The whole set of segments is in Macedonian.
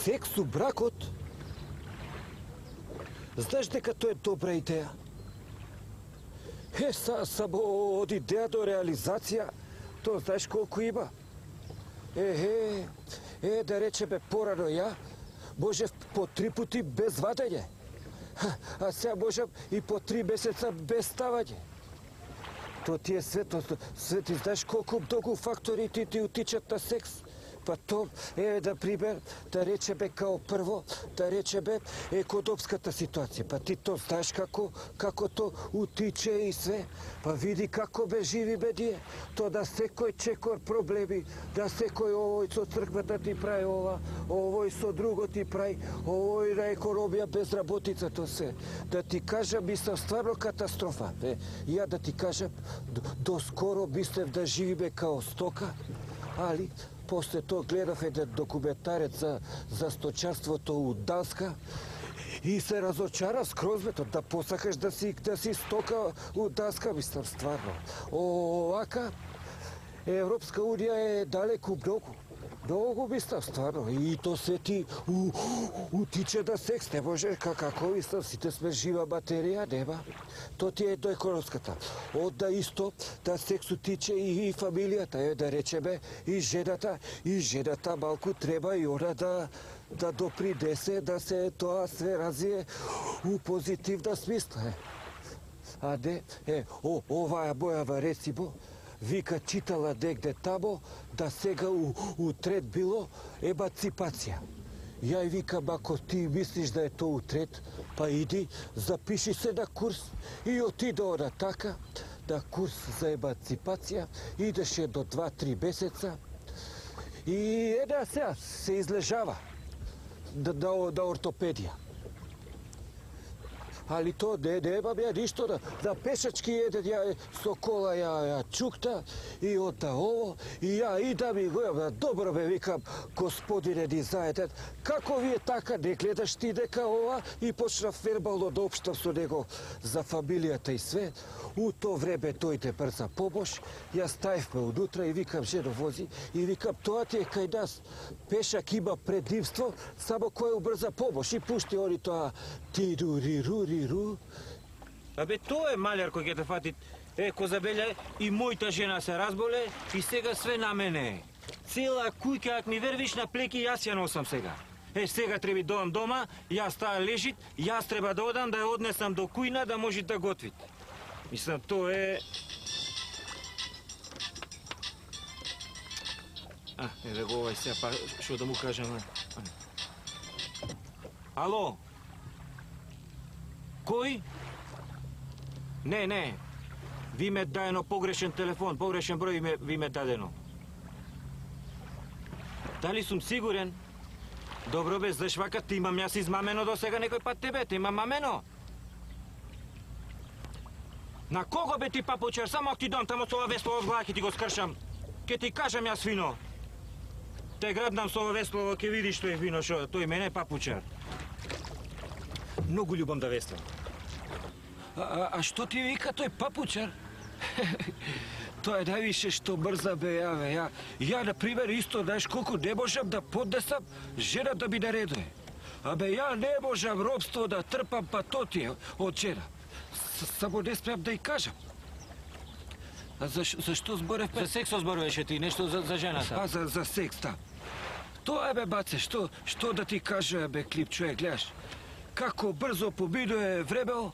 Секс у бракот? Знаеш дека тоа е добра идеја? Само од идеја до реализација, тоа знаеш колку има? Да речеме порано ја, можев по 3 пути без вадење. А сега можам и по 3 месеца без ставање. Тоа ти е светот. Ти знаеш колку многу фактори ти утичат на секс. Па то е, да пример, да речеме као прво, да речеме економската ситуација. Па ти то знаеш како то утиче и све. Па види како бе живиме ние. То на секој чекор проблеми, на секој овој со црквата ти прави ова, овој со друго ти прави, овој на економија безработица, то се. Да ти кажам, мислам стварно катастрофа. Ја да ти кажам, доскоро мислев да живиме као стока, али после тоа гледав еден документарец за сточарството у Данска и се разочара скрозбето, да посакаш да си стока у Данска, мислам стварно. Овака, Европска Унија е далеку многу. Многу мислам стварно. И то се ти утиче на секс. Не може, како мислам, сите сме жива материја, нема. То ти е до економската. Онда исто да секс утиче и фамилијата, да речеме, и жената малку треба и она да допринесе, да се тоа све развие у позитивна смисла. А не, оваа мојава рецимо, вика читала негде тамо, да сега утрет било емаципација. Ја и викам, ако ти мислиш да е тоа утрет, па иди, запиши се на курс и отиде она така, на курс за емаципација, идеше до 2-3 месеца и една сега се излежава на ортопедија. Али то немам ја ништо, на пешачки еден ја со кола ја чукта и ота ово, и ја идам и го добро бе, викам, господине ни заеден, како ви е така, не гледаш ти дека ова, и почнав вербално да општам со него за фамилијата и све. У то време дојде брза помош, ја ставивме унутра и викам, жено вози, и викам, тоа ти е кај нас, пешак има предимство, само кој е брза помош, и пушти они тоа тиру. Абе, тоа е малјар кој ќе те фати. Ко забелја, и мојта жена се разболе, и сега све на мене. Цела кујка, ако ми вервиш на плеки, јас ја носам сега. Сега треба дојам дома, јас таа лежит, јас треба да одам, да ја однесам до кујна, да може да готвит. Мислам, тоа е... Еве го овај сега, па шо да му кажам. Ало? Кој? Не. Ви ме дадено погрешен телефон, погрешен број ви ме дадено. Дали сум сигурен? Добро бе, знаеш вака, ти имам јас измамено до сега некој пат тебе, ти имам мамено. На кого бе ти папучар? Само ако ти дам тамо со ова весло од глава, ќе ти го скршам. Ќе ти кажам јас фино. Те грабнам со ова весло, ќе видиш што е фино, шо, тој мене е папучар. Многу љубам да веслам. А што ти вика тој папучар? Тоа е највише што мрза бе, ја, на пример, исто, знаеш колку не можам да поднесам жена да ми наредува. Абе, ја не можам робство да трпам, па то ти е од жена. Само не смеам да ја кажам. А зашто зборевме? За сексо зборуваше ти, нешто за жената. За секс, да. Тоа е бе, баце, што да ти кажа, бе, клип, човек, гледаш. Како брзо поминуе време,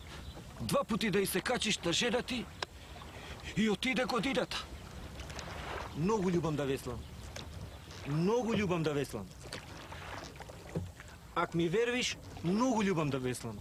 2 пути да и се качиш на жена ти и отиде годината. Многу љубам да веслам. Многу љубам да веслам. Ако ми вервиш, многу љубам да веслам.